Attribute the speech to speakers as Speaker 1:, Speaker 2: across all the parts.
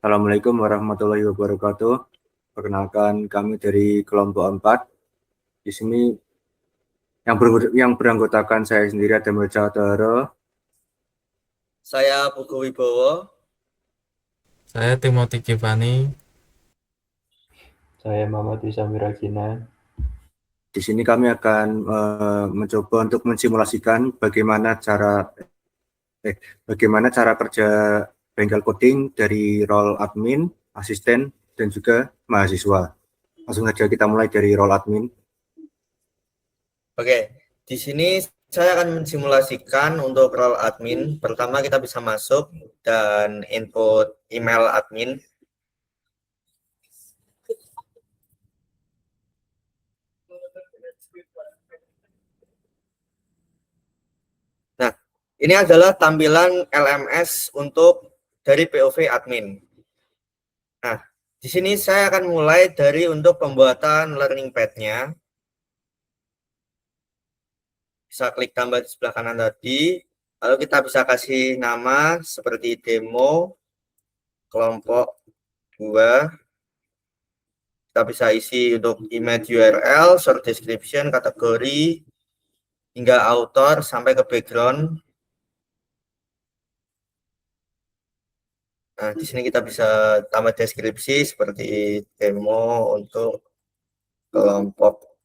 Speaker 1: Assalamualaikum warahmatullahi wabarakatuh. Perkenalkan kami dari kelompok 4. Di sini yang beranggotakan saya sendiri ada Mirza Toro.
Speaker 2: Saya Pugu Wibowo.
Speaker 3: Saya Timothy Giovanni.
Speaker 4: Saya Muhammad Isamir Rajina.
Speaker 1: Di sini kami akan mencoba untuk mensimulasikan bagaimana cara kerja bengkel coding dari role admin, asisten, dan juga mahasiswa. Langsung saja kita mulai dari role admin.
Speaker 2: Oke, di sini saya akan mensimulasikan untuk role admin. Pertama kita bisa masuk dan input email admin. Nah, ini adalah tampilan LMS untuk dari POV admin. Nah, di sini saya akan mulai dari untuk pembuatan learning pad-nya. Bisa klik tambah di sebelah kanan tadi. Lalu kita bisa kasih nama seperti demo kelompok 2. Kita bisa isi untuk image URL, short description, kategori, hingga author sampai ke background. Nah, di sini kita bisa tambah deskripsi seperti demo untuk kelompok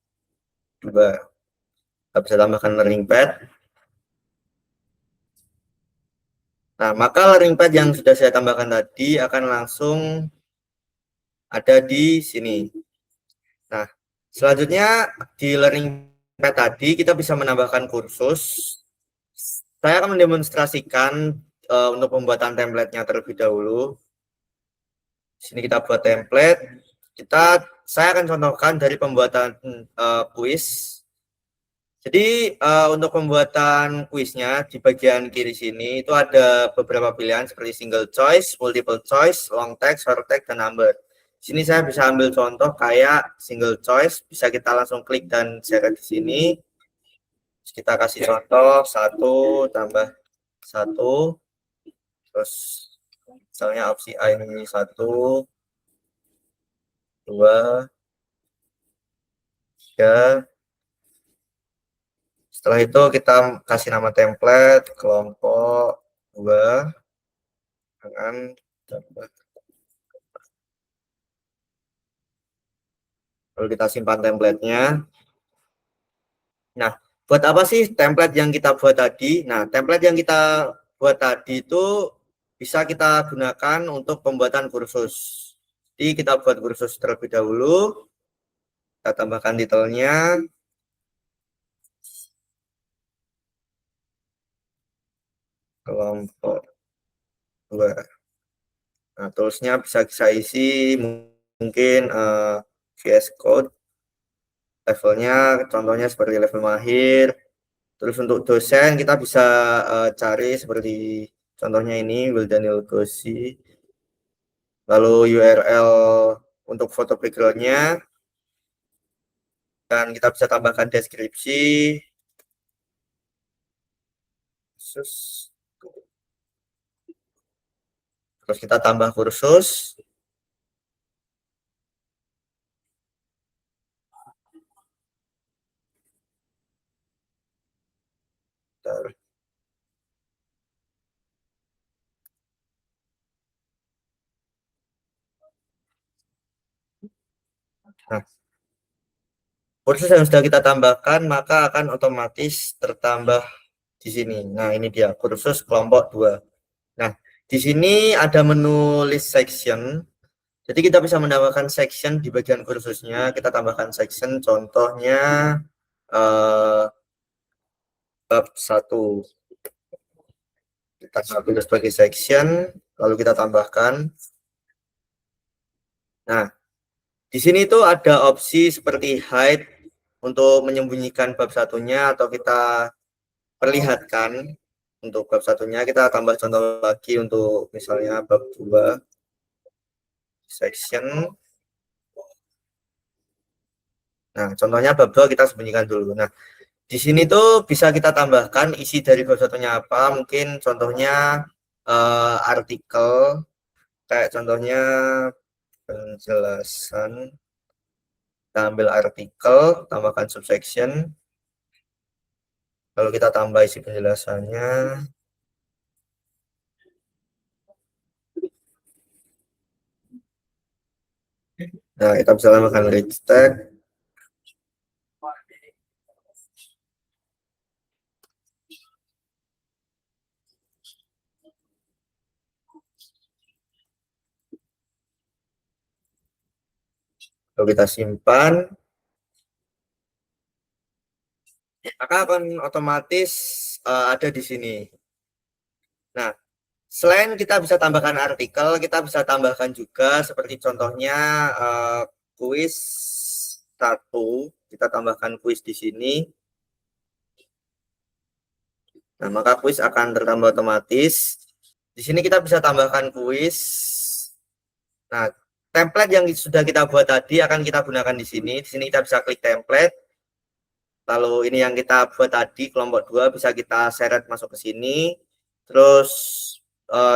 Speaker 2: 2. Kita bisa tambahkan learning pad. Nah, maka learning pad yang sudah saya tambahkan tadi akan langsung ada di sini. Nah, selanjutnya di learning pad tadi kita bisa menambahkan kursus. Saya akan mendemonstrasikan untuk pembuatan template-nya terlebih dahulu. Di sini kita buat template. Saya akan contohkan dari pembuatan kuis. Jadi untuk pembuatan kuisnya di bagian kiri sini itu ada beberapa pilihan seperti single choice, multiple choice, long text, short text, dan number. Di sini saya bisa ambil contoh kayak single choice, bisa kita langsung klik dan share di sini. Kita kasih contoh 1 tambah 1, terus misalnya opsi A ini 1, 2, 3. Setelah itu kita kasih nama template kelompok 2 dengan tambah. Lalu kita simpan template-nya. Nah, buat apa sih template yang kita buat tadi? Nah, template yang kita buat tadi itu bisa kita gunakan untuk pembuatan kursus. Jadi kita buat kursus terlebih dahulu. Kita tambahkan titelnya. Kelompok 2. Nah, toolsnya bisa saya isi mungkin VS Code. Levelnya contohnya seperti level mahir. Terus untuk dosen kita bisa cari seperti contohnya ini Will Daniel Gosi. Lalu URL untuk foto backgroundnya, dan kita bisa tambahkan deskripsi. Terus kita tambah kursus. Nah, kursus yang sudah kita tambahkan maka akan otomatis tertambah di sini. Nah, ini dia kursus kelompok 2. Nah, di sini ada menu list section. Jadi kita bisa menambahkan section di bagian kursusnya. Kita tambahkan section, contohnya bab 1. Kita pilih sebagai section, lalu kita tambahkan. Nah, di sini tuh ada opsi seperti hide untuk menyembunyikan bab satunya, atau kita perlihatkan untuk bab satunya. Kita tambah contoh lagi untuk misalnya bab 2 section. Nah, contohnya bab 2 kita sembunyikan dulu. Nah, di sini tuh bisa kita tambahkan isi dari bab satunya apa. Mungkin contohnya artikel. Kayak contohnya penjelasan, kita ambil artikel, tambahkan subsection, lalu kita tambah isi penjelasannya. Nah, kita bisa tambahkan rich text. Lalu kita simpan, maka akan otomatis ada di sini. Nah, selain kita bisa tambahkan artikel, kita bisa tambahkan juga seperti contohnya kuis 1, kita tambahkan kuis di sini. Nah, maka kuis akan bertambah otomatis. Di sini kita bisa tambahkan kuis. Nah, template yang sudah kita buat tadi akan kita gunakan di sini. Di sini kita bisa klik template. Lalu ini yang kita buat tadi kelompok 2 bisa kita seret masuk ke sini. Terus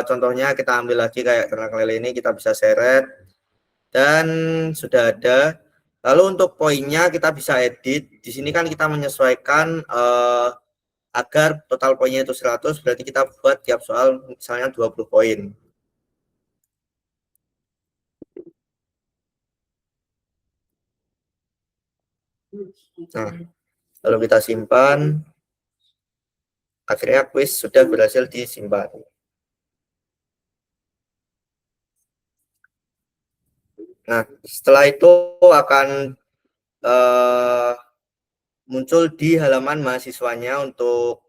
Speaker 2: contohnya kita ambil lagi kayak ternak lele ini, kita bisa seret dan sudah ada. Lalu untuk poinnya kita bisa edit. Di sini kan kita menyesuaikan agar total poinnya itu 100, berarti kita buat tiap soal misalnya 20 poin. Nah, lalu kita simpan. Akhirnya kuis sudah berhasil disimpan. Nah, setelah itu akan muncul di halaman mahasiswanya. Untuk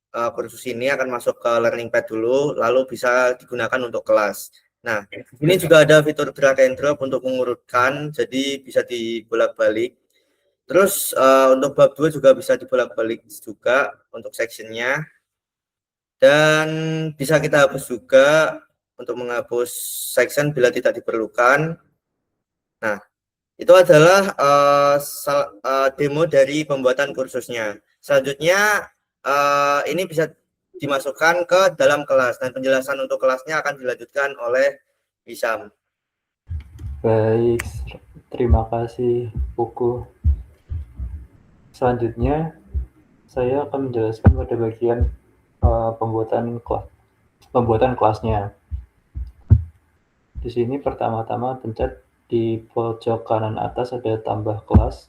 Speaker 2: kursus ini akan masuk ke learning pad dulu, lalu bisa digunakan untuk kelas. Nah, ini juga ada fitur drag and drop untuk mengurutkan, jadi bisa dibolak-balik. Terus untuk bab 2 juga bisa dibolak-balik juga untuk sectionnya. Dan bisa kita hapus juga untuk menghapus section bila tidak diperlukan. Nah, itu adalah demo dari pembuatan kursusnya. Selanjutnya ini bisa dimasukkan ke dalam kelas dan penjelasan untuk kelasnya akan dilanjutkan oleh Wisam.
Speaker 4: Baik, terima kasih Pugu. Selanjutnya saya akan menjelaskan pada bagian pembuatan kelasnya. Di sini pertama-tama pencet di pojok kanan atas ada tambah kelas.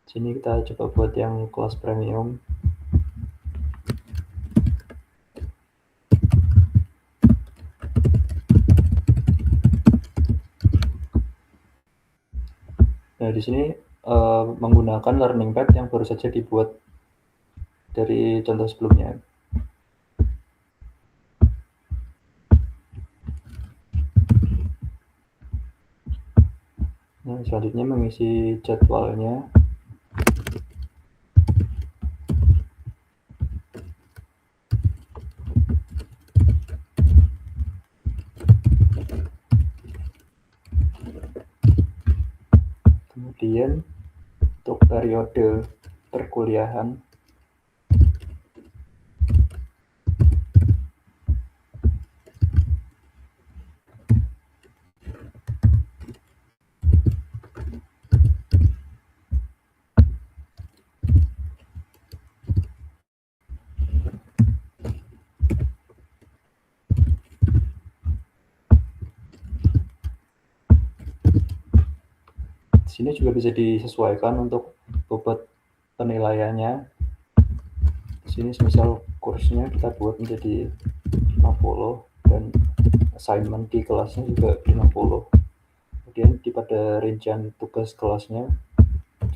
Speaker 4: Sini kita coba buat yang kelas premium. Nah, di sini menggunakan learning pad yang baru saja dibuat dari contoh sebelumnya. Nah, selanjutnya mengisi jadwalnya. Kemudian untuk periode perkuliahan, sini juga bisa disesuaikan untuk bobot penilaiannya. Di sini misal kursnya kita buat menjadi 50 dan assignment di kelasnya juga 50. Kemudian pada rincian tugas kelasnya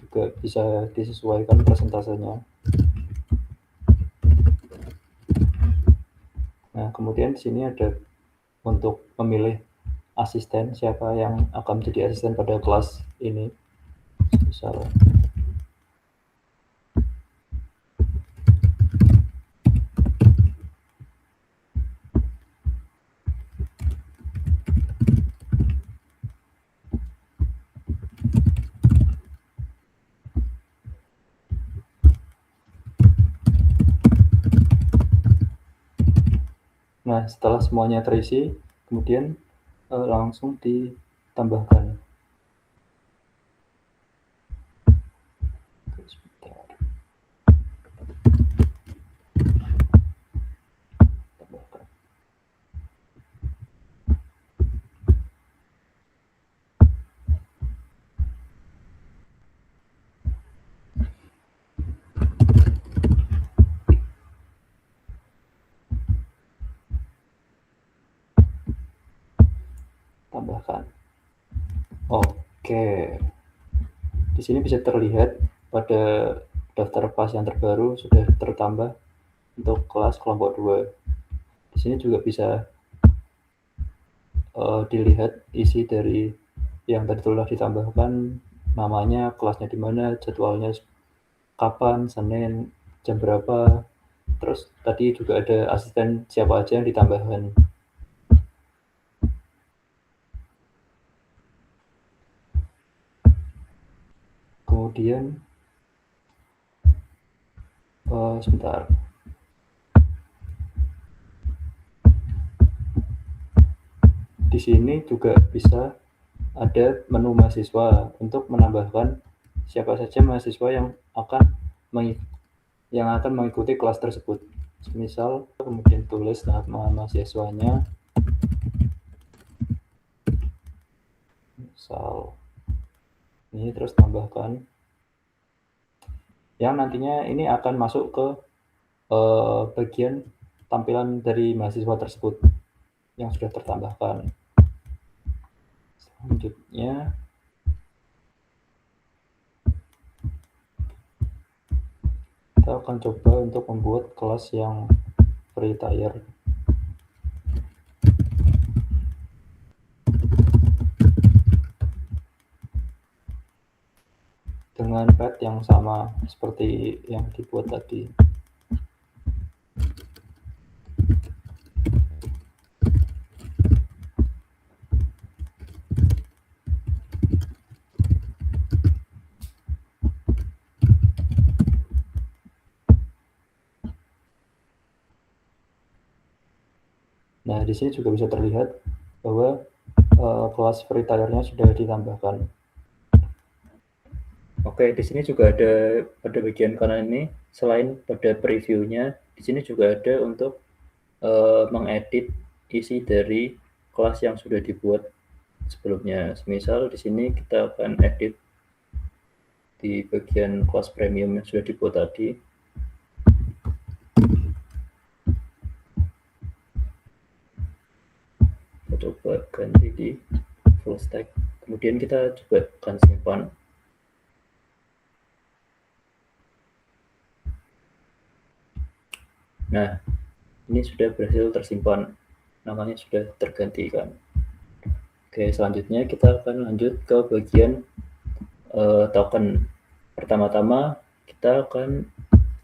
Speaker 4: juga bisa disesuaikan persentasenya. Nah, kemudian di sini ada untuk memilih asisten, siapa yang akan menjadi asisten pada kelas ini. Misal Nah, setelah semuanya terisi, kemudian langsung ditambahkan. Oke, sebentar. Tambahkan. Tambahkan. Oke. Di sini bisa terlihat pada daftar kelas yang terbaru sudah tertambah untuk kelas kelompok 2. Di sini juga bisa dilihat isi dari yang tadi telah ditambahkan, namanya, kelasnya di mana, jadwalnya kapan, Senin, jam berapa, terus tadi juga ada asisten siapa aja yang ditambahkan. Kemudian sebentar. Di sini juga bisa ada menu mahasiswa untuk menambahkan siapa saja mahasiswa yang akan mengikuti kelas tersebut. Misal, kemudian tulis nama mahasiswanya. Misal ini, terus tambahkan yang nantinya ini akan masuk ke bagian tampilan dari mahasiswa tersebut yang sudah tertambahkan. Selanjutnya kita akan coba untuk membuat kelas yang free tier. Dengan path yang sama seperti yang dibuat tadi. Nah, di sini juga bisa terlihat bahwa kelas free tier-nya sudah ditambahkan. Oke, di sini juga ada pada bagian kanan ini, selain pada preview-nya, di sini juga ada untuk mengedit isi dari kelas yang sudah dibuat sebelumnya. Misal di sini kita akan edit di bagian kelas premium yang sudah dibuat tadi. Kita coba ganti di full stack. Kemudian kita coba akan simpan. Nah, ini sudah berhasil tersimpan, namanya sudah tergantikan. Oke, selanjutnya kita akan lanjut ke bagian token. Pertama-tama kita akan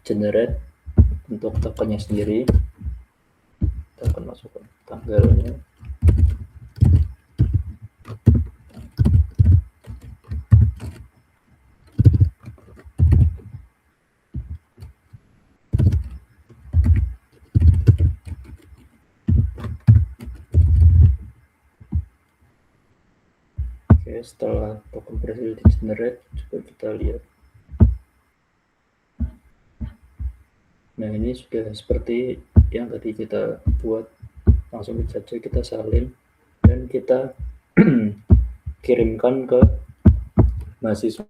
Speaker 4: generate untuk tokennya sendiri. Kita akan masukkan tanggalnya. Oke, setelah token berhasil di generate, coba kita lihat. Nah, ini sudah seperti yang tadi kita buat. Langsung saja kita salin dan kita kirimkan ke mahasiswa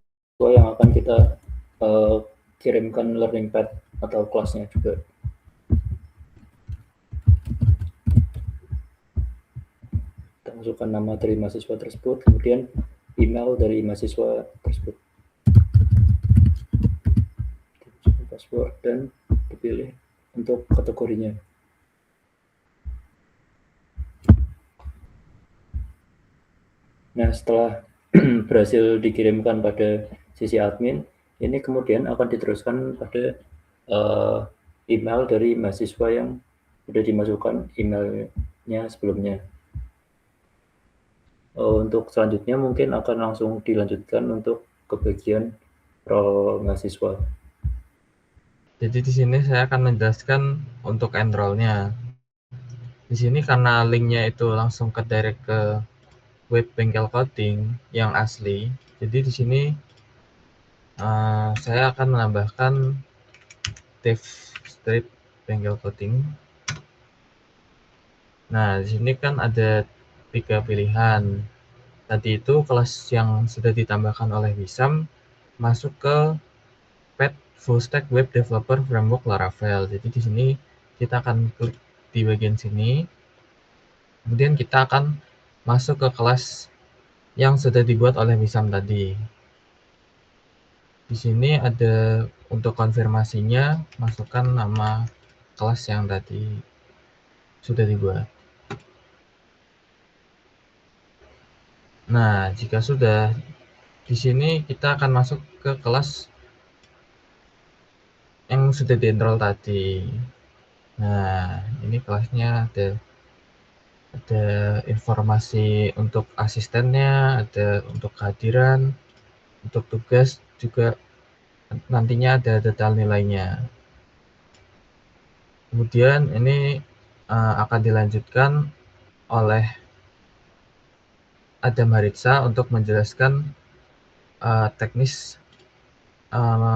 Speaker 4: yang akan kita kirimkan learning path atau kelasnya juga. Kita masukkan nama dari mahasiswa tersebut, kemudian email dari mahasiswa tersebut, password, dan dipilih untuk kategorinya. Nah, setelah berhasil dikirimkan pada sisi admin, ini kemudian akan diteruskan pada email dari mahasiswa yang sudah dimasukkan emailnya sebelumnya. Untuk selanjutnya mungkin akan langsung dilanjutkan untuk ke bagian role mahasiswa.
Speaker 3: Jadi di sini saya akan menjelaskan untuk enroll-nya. Di sini karena linknya itu langsung ke direct ke web bengkel coding yang asli, jadi di sini saya akan menambahkan div strip bengkel coding. Nah, di sini kan ada 3 pilihan. Tadi itu kelas yang sudah ditambahkan oleh Wisam masuk ke Pet Full Stack Web Developer Framework Laravel. Jadi di sini kita akan klik di bagian sini. Kemudian kita akan masuk ke kelas yang sudah dibuat oleh Wisam tadi. Di sini ada untuk konfirmasinya, masukkan nama kelas yang tadi sudah dibuat. Nah, jika sudah, di sini kita akan masuk ke kelas yang sudah di-enroll tadi. Nah, ini kelasnya ada informasi untuk asistennya, ada untuk kehadiran, untuk tugas juga nantinya ada detail nilainya. Kemudian ini akan dilanjutkan oleh Adam Haritsa untuk menjelaskan teknis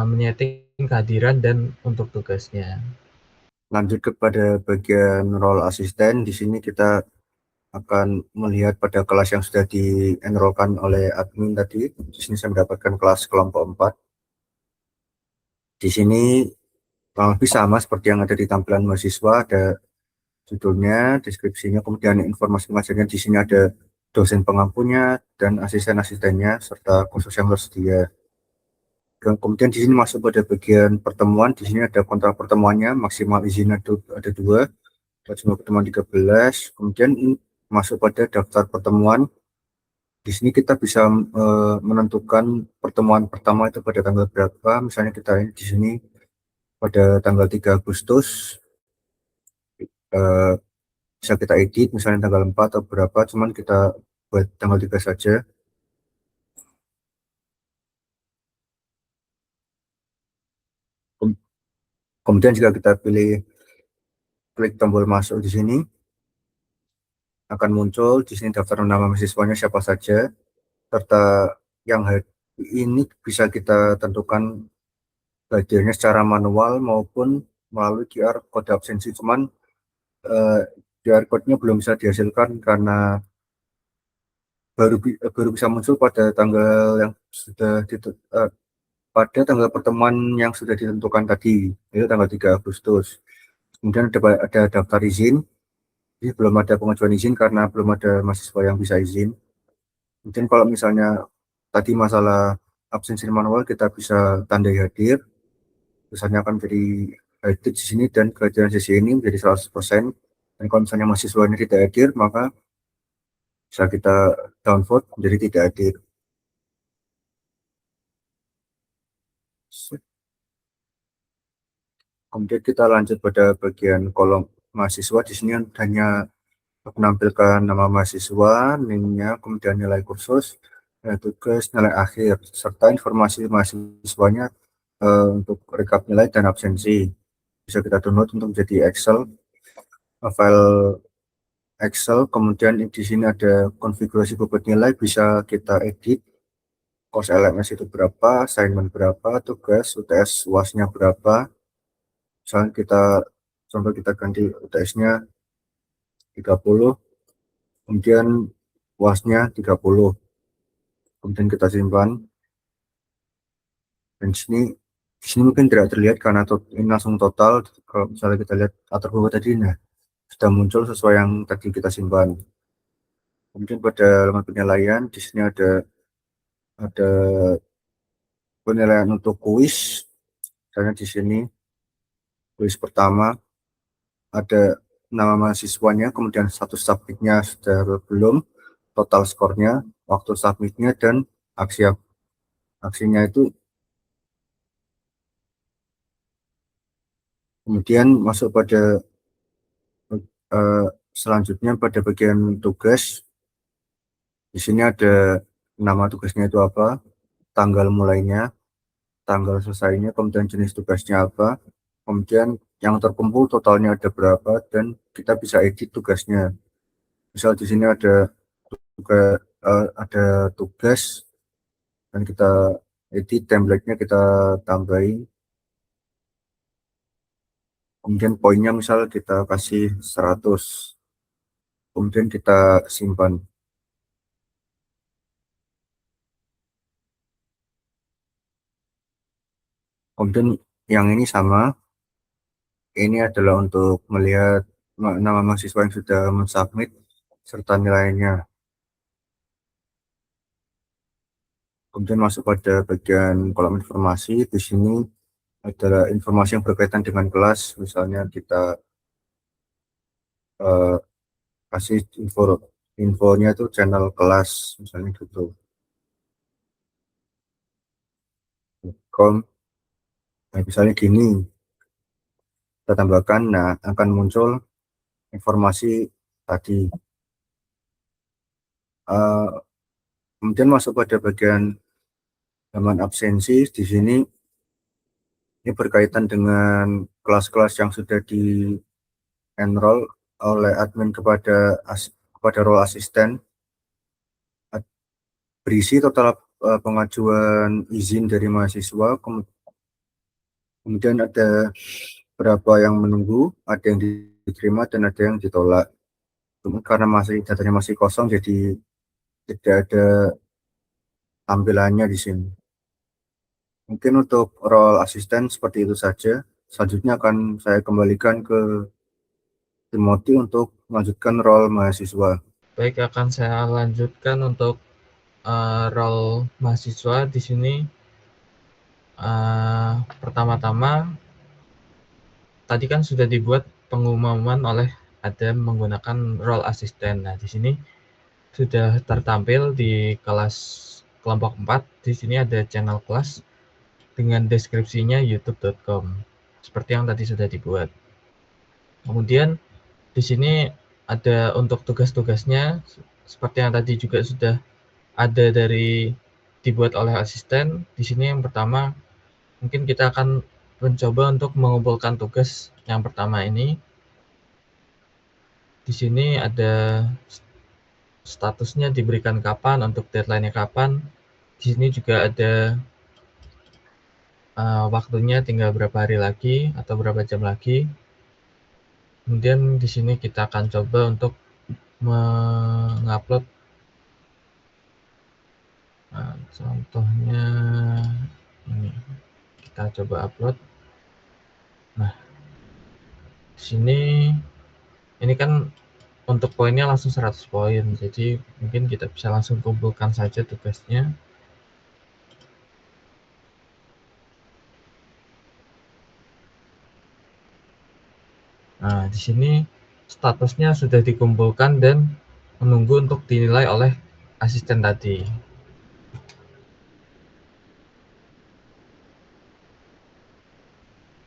Speaker 3: menyeting kehadiran dan untuk tugasnya.
Speaker 1: Lanjut kepada bagian role asisten. Di sini kita akan melihat pada kelas yang sudah di-enrollkan oleh admin tadi. Di sini saya mendapatkan kelas kelompok 4. Di sini kurang lebih sama seperti yang ada di tampilan mahasiswa, ada judulnya, deskripsinya, kemudian informasi pengajarnya. Di sini ada dosen pengampunya dan asisten-asistennya serta kursus yang tersedia. Dan kemudian di sini masuk pada bagian pertemuan. Di sini ada kontrak pertemuannya, maksimal izin ada 2, jumlah pertemuan 13. Kemudian masuk pada daftar pertemuan. Di sini kita bisa menentukan pertemuan pertama itu pada tanggal berapa. Misalnya kita di sini pada tanggal 3 Agustus, bisa kita edit misalnya tanggal 4 atau berapa, cuman kita buat tanggal 3 saja. Kemudian jika kita pilih klik tombol masuk di sini, akan muncul di sini daftar nama mahasiswanya siapa saja, serta yang ini bisa kita tentukan hadirnya secara manual maupun melalui QR kode absensi. Cuman QR code-nya belum bisa dihasilkan karena baru bisa muncul pada tanggal yang sudah pada tanggal pertemuan yang sudah ditentukan tadi, itu tanggal 3 Agustus. Kemudian ada daftar izin. Jadi belum ada pengajuan izin karena belum ada mahasiswa yang bisa izin. Mungkin kalau misalnya tadi masalah absensi manual, kita bisa tandai hadir. Misalnya akan menjadi hadir di sini dan kehadiran sesi ini menjadi 100%. Dan kalau misalnya mahasiswanya tidak hadir, maka bisa kita downvote menjadi tidak hadir. Kemudian kita lanjut pada bagian kolom mahasiswa. Di sini hanya menampilkan nama mahasiswa, NIM-nya, kemudian nilai kursus, tugas, nilai akhir, serta informasi mahasiswanya untuk rekap nilai dan absensi. Bisa kita download untuk menjadi Excel, file Excel. Kemudian di sini ada konfigurasi bobot nilai, bisa kita edit. Course LMS itu berapa, assignment berapa, tugas, UTS UAS-nya berapa. Misalnya contoh kita ganti UTS-nya 30, kemudian UAS-nya 30. Kemudian kita simpan. Dan di sini mungkin tidak terlihat karena ini langsung total. Kalau misalnya kita lihat atur bawah tadi, nah sudah muncul sesuai yang tadi kita simpan. Kemudian pada lembar penilaian di sini ada penilaian untuk kuis. Misalnya di sini kuis pertama ada nama mahasiswanya, kemudian status submitnya sudah belum, total skornya, waktu submitnya, dan aksinya itu. Kemudian masuk pada selanjutnya pada bagian tugas. Di sini ada nama tugasnya itu apa, tanggal mulainya, tanggal selesainya, kemudian jenis tugasnya apa, kemudian yang terkumpul totalnya ada berapa, dan kita bisa edit tugasnya. Misal di sini ada tugas dan kita edit template-nya, kita tambahin. Kemudian poinnya misal kita kasih 100. Kemudian kita simpan. Kemudian yang ini sama. Ini adalah untuk melihat nama mahasiswa yang sudah mensubmit serta nilainya. Kemudian masuk pada bagian kolom informasi. Di sini adalah informasi yang berkaitan dengan kelas. Misalnya kita kasih infonya itu channel kelas, misalnya gitu. Nah, misalnya gini, kita tambahkan, nah akan muncul informasi tadi. Kemudian masuk pada bagian halaman absensi. Di sini ini berkaitan dengan kelas-kelas yang sudah di enroll oleh admin kepada role asisten. Berisi total pengajuan izin dari mahasiswa, kemudian ada berapa yang menunggu, ada yang diterima dan ada yang ditolak. Karena datanya masih kosong, jadi tidak ada tampilannya di sini. Mungkin untuk role asisten seperti itu saja. Selanjutnya akan saya kembalikan ke Timothy untuk melanjutkan role mahasiswa.
Speaker 3: Baik, akan saya lanjutkan untuk role mahasiswa di sini. Pertama-tama, tadi kan sudah dibuat pengumuman oleh Adam menggunakan role asisten. Nah, di sini sudah tertampil di kelas kelompok 4. Di sini ada channel kelas dengan deskripsinya youtube.com. Seperti yang tadi sudah dibuat. Kemudian di sini ada untuk tugas-tugasnya, seperti yang tadi juga sudah ada dibuat oleh asisten. Di sini yang pertama, mungkin kita akan mencoba untuk mengumpulkan tugas yang pertama ini. Di sini ada statusnya diberikan kapan, untuk deadline-nya kapan. Di sini juga ada waktunya tinggal berapa hari lagi atau berapa jam lagi. Kemudian di sini kita akan coba untuk mengupload, contohnya ini, kita coba upload. Nah, di sini ini kan untuk poinnya langsung 100 poin, jadi mungkin kita bisa langsung kumpulkan saja tugasnya. Nah, di sini statusnya sudah dikumpulkan dan menunggu untuk dinilai oleh asisten tadi.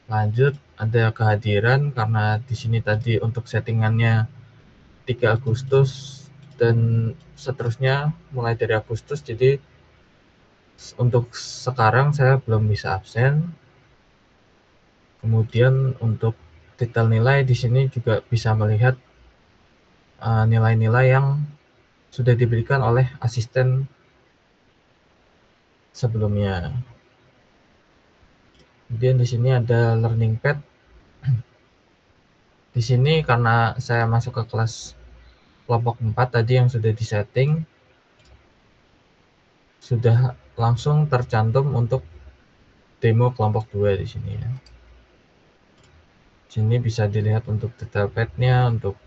Speaker 3: Lanjut, ada kehadiran, karena di sini tadi untuk settingannya 3 Agustus dan seterusnya mulai dari Agustus, jadi untuk sekarang saya belum bisa absen. Kemudian untuk detail nilai di sini juga bisa melihat nilai-nilai yang sudah diberikan oleh asisten sebelumnya. Kemudian di sini ada learning pad. Di sini karena saya masuk ke kelas kelompok 4 tadi yang sudah disetting, sudah langsung tercantum untuk demo kelompok 2 di sini ya. Di sini bisa dilihat untuk detail pad-nya, untuk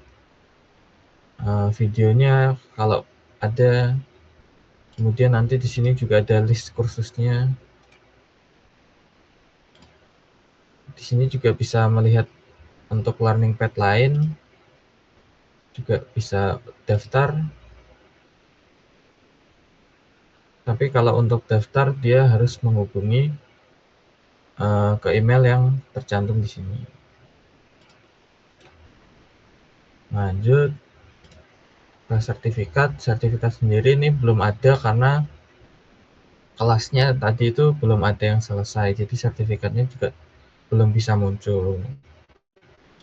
Speaker 3: videonya kalau ada. Kemudian nanti di sini juga ada list kursusnya. Di sini juga bisa melihat untuk learning pad lain, juga bisa daftar. Tapi kalau untuk daftar dia harus menghubungi ke email yang tercantum di sini. Lanjut ke sertifikat. Sertifikat sendiri ini belum ada karena kelasnya tadi itu belum ada yang selesai. Jadi sertifikatnya juga belum bisa muncul.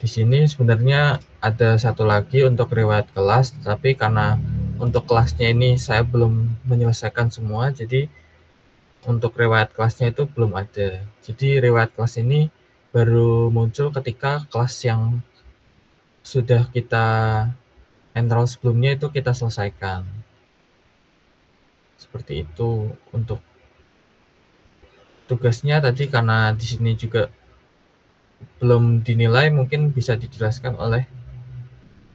Speaker 3: Di sini sebenarnya ada satu lagi untuk riwayat kelas, tapi karena untuk kelasnya ini saya belum menyelesaikan semua, jadi untuk riwayat kelasnya itu belum ada. Jadi riwayat kelas ini baru muncul ketika kelas yang sudah kita enroll sebelumnya itu kita selesaikan. Seperti itu untuk tugasnya tadi, karena di sini juga belum dinilai, mungkin bisa dijelaskan oleh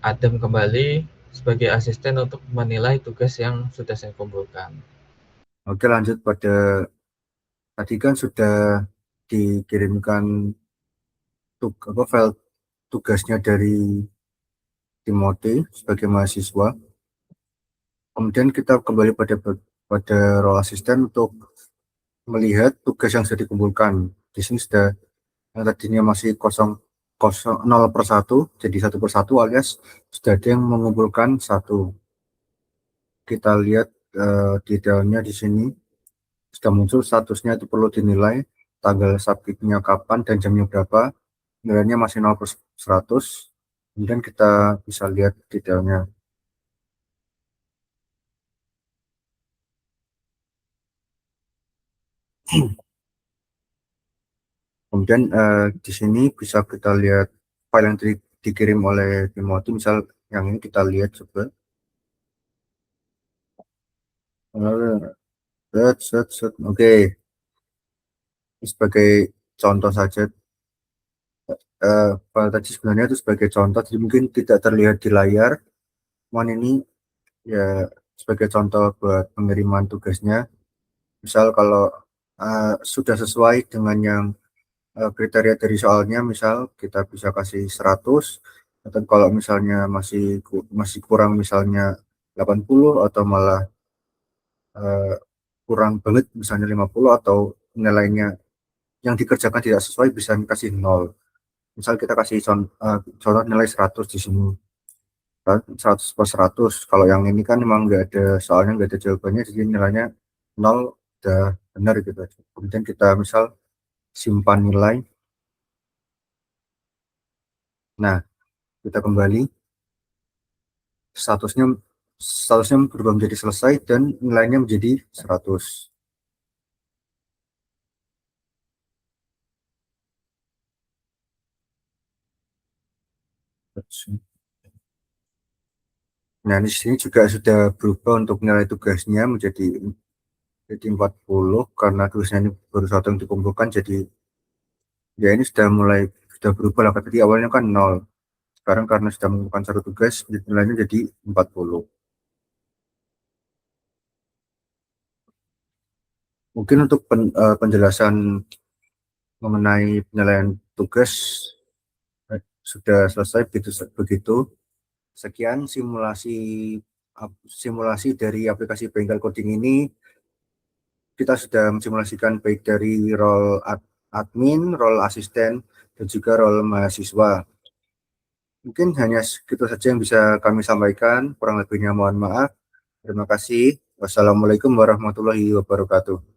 Speaker 3: Adam kembali sebagai asisten untuk menilai tugas yang sudah saya kumpulkan.
Speaker 1: Oke, lanjut pada tadi kan sudah dikirimkan file tugasnya dari Timothy sebagai mahasiswa. Kemudian kita kembali pada role asisten untuk melihat tugas yang sudah dikumpulkan. Di sini sudah yang tadinya masih 0/1 jadi 1/1, alias sudah ada yang mengumpulkan 1. Kita lihat detailnya di sini sudah muncul statusnya, itu perlu dinilai tanggal submitnya kapan dan jamnya berapa. Nilainya masih 0/100. Kemudian kita bisa lihat detailnya. Kemudian di sini bisa kita lihat file yang dikirim oleh Timothy, misal yang ini kita lihat coba. Oke, sebagai contoh saja, file tadi sebenarnya itu sebagai contoh, jadi mungkin tidak terlihat di layar. Cuman ini ya sebagai contoh buat pengiriman tugasnya. Misal kalau sudah sesuai dengan yang kriteria dari soalnya, misal kita bisa kasih 100, atau kalau misalnya masih kurang, misalnya 80, atau malah kurang banget misalnya 50, atau nilainya yang dikerjakan tidak sesuai, bisa kasih 0. Misal kita kasih contoh nilai 100 di sini, 100/100. Kalau yang ini kan memang nggak ada soalnya, nggak ada jawabannya, jadi nilainya 0, udah benar gitu aja. Kemudian kita misal simpan nilai. Nah, kita kembali, statusnya berubah menjadi selesai dan nilainya menjadi 100. Nah, di sini juga sudah berubah untuk nilai tugasnya menjadi 40, karena tugasnya ini baru satu yang dikumpulkan. Jadi ya ini sudah berubah lah. Tadi awalnya kan 0, sekarang karena sudah mengumpulkan satu tugas, nilainya jadi 40. Mungkin untuk penjelasan mengenai penilaian tugas sudah selesai begitu. Sekian simulasi dari aplikasi bengkel coding ini. Kita sudah mensimulasikan baik dari role admin, role asisten, dan juga role mahasiswa. Mungkin hanya segitu saja yang bisa kami sampaikan. Kurang lebihnya mohon maaf. Terima kasih. Wassalamualaikum warahmatullahi wabarakatuh.